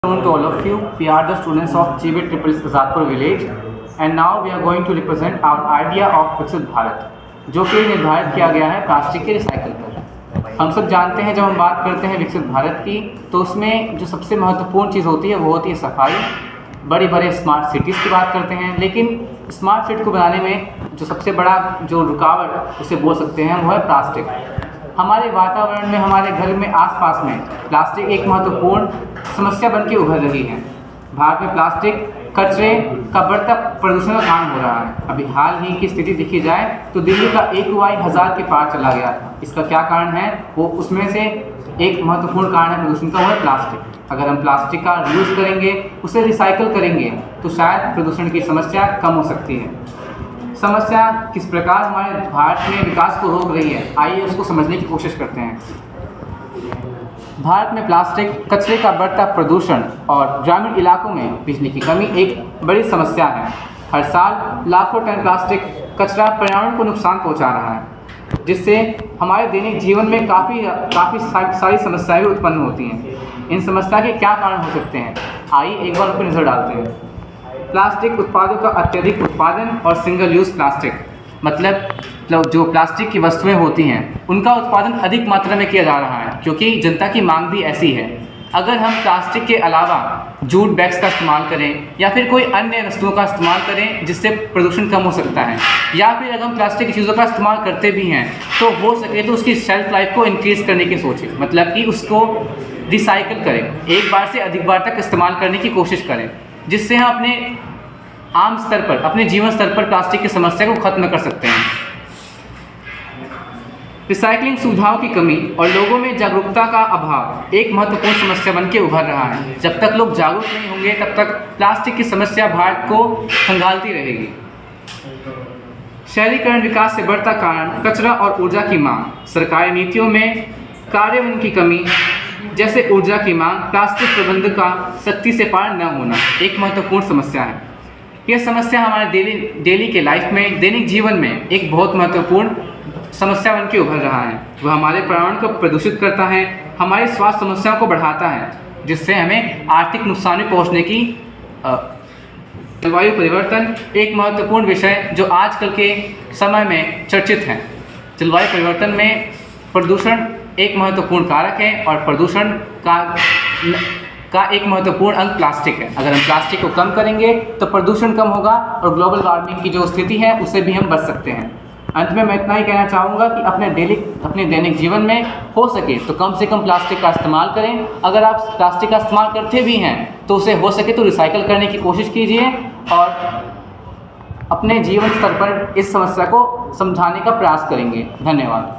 Afternoon to all of you. We are the students of GB Triple Azadpur village and now we are going to represent our idea of विकसित भारत जो कि निर्धारित किया गया है plastic के recycle पर। हम सब जानते हैं जब हम बात करते हैं विकसित भारत की तो उसमें जो सबसे महत्वपूर्ण चीज़ होती है वो होती है सफाई। बड़ी बड़े स्मार्ट सिटीज़ की बात करते हैं, लेकिन स्मार्ट सिटी को बनाने में जो सबसे बड़ा जो रुकावट उसे बोल सकते हैं वो है प्लास्टिक। हमारे वातावरण में, हमारे घर में, आसपास में प्लास्टिक एक महत्वपूर्ण समस्या बनकर उभर रही है। भारत में प्लास्टिक कचरे का बढ़ता प्रदूषण का कारण हो रहा है। अभी हाल ही की स्थिति देखी जाए तो दिल्ली का AQI 1000 के पार चला गया था। इसका क्या कारण है? वो उसमें से एक महत्वपूर्ण कारण है प्रदूषण का, वो है प्लास्टिक। अगर हम प्लास्टिक का यूज़ करेंगे, उसे रिसाइकल करेंगे तो शायद प्रदूषण की समस्या कम हो सकती है। समस्या किस प्रकार हमारे भारत में विकास को रोक रही है, आइए उसको समझने की कोशिश करते हैं। भारत में प्लास्टिक कचरे का बढ़ता प्रदूषण और ग्रामीण इलाकों में बिजली की कमी एक बड़ी समस्या है। हर साल लाखों टन प्लास्टिक कचरा पर्यावरण को नुकसान पहुंचा रहा है, जिससे हमारे दैनिक जीवन में काफ़ी सारी समस्याएं भी उत्पन्न होती हैं। इन समस्या के क्या कारण हो सकते हैं, आइए एक बार उन पर नज़र डालते हैं। प्लास्टिक उत्पादों का अत्यधिक उत्पादन और सिंगल यूज़ प्लास्टिक, मतलब जो प्लास्टिक की वस्तुएं होती हैं उनका उत्पादन अधिक मात्रा में किया जा रहा है क्योंकि जनता की मांग भी ऐसी है। अगर हम प्लास्टिक के अलावा जूट बैग्स का इस्तेमाल करें या फिर कोई अन्य वस्तुओं का इस्तेमाल करें जिससे प्रदूषण कम हो सकता है, या फिर अगर हम प्लास्टिक की चीज़ों का इस्तेमाल करते भी हैं तो हो सके तो उसकी शेल्फ लाइफ को इंक्रीज़ करने की सोचें, मतलब कि उसको रिसाइकिल करें, एक बार से अधिक बार तक इस्तेमाल करने की कोशिश करें, जिससे हम अपने आम स्तर पर, अपने जीवन स्तर पर प्लास्टिक की समस्या को खत्म कर सकते हैं। रिसाइकलिंग सुविधाओं की कमी और लोगों में जागरूकता का अभाव एक महत्वपूर्ण समस्या बन के उभर रहा है। जब तक लोग जागरूक नहीं होंगे तब तक प्लास्टिक की समस्या भारत को खंगालती रहेगी। शहरीकरण विकास से बढ़ता कारण कचरा और ऊर्जा की मांग, सरकारी नीतियों में कार्यान्वयन की कमी जैसे ऊर्जा की मांग, प्लास्टिक प्रबंधन का सख्ती से पालन न होना एक महत्वपूर्ण समस्या है। यह समस्या हमारे डेली के लाइफ में, दैनिक जीवन में एक बहुत महत्वपूर्ण समस्या बन के उभर रहा है। वह हमारे पर्यावरण को प्रदूषित करता है, हमारी स्वास्थ्य समस्याओं को बढ़ाता है, जिससे हमें आर्थिक नुकसान भी पहुँचने की। जलवायु परिवर्तन एक महत्वपूर्ण विषय जो आजकल के समय में चर्चित है। जलवायु परिवर्तन में प्रदूषण एक महत्वपूर्ण कारक है और प्रदूषण का एक महत्वपूर्ण अंग प्लास्टिक है। अगर हम प्लास्टिक को कम करेंगे तो प्रदूषण कम होगा और ग्लोबल वार्मिंग की जो स्थिति है उससे भी हम बच सकते हैं। अंत में मैं इतना ही कहना चाहूँगा कि अपने दैनिक जीवन में हो सके तो कम से कम प्लास्टिक का इस्तेमाल करें। अगर आप प्लास्टिक का इस्तेमाल करते भी हैं तो उसे हो सके तो रिसाइकल करने की कोशिश कीजिए और अपने जीवन स्तर पर इस समस्या को समझाने का प्रयास करेंगे। धन्यवाद।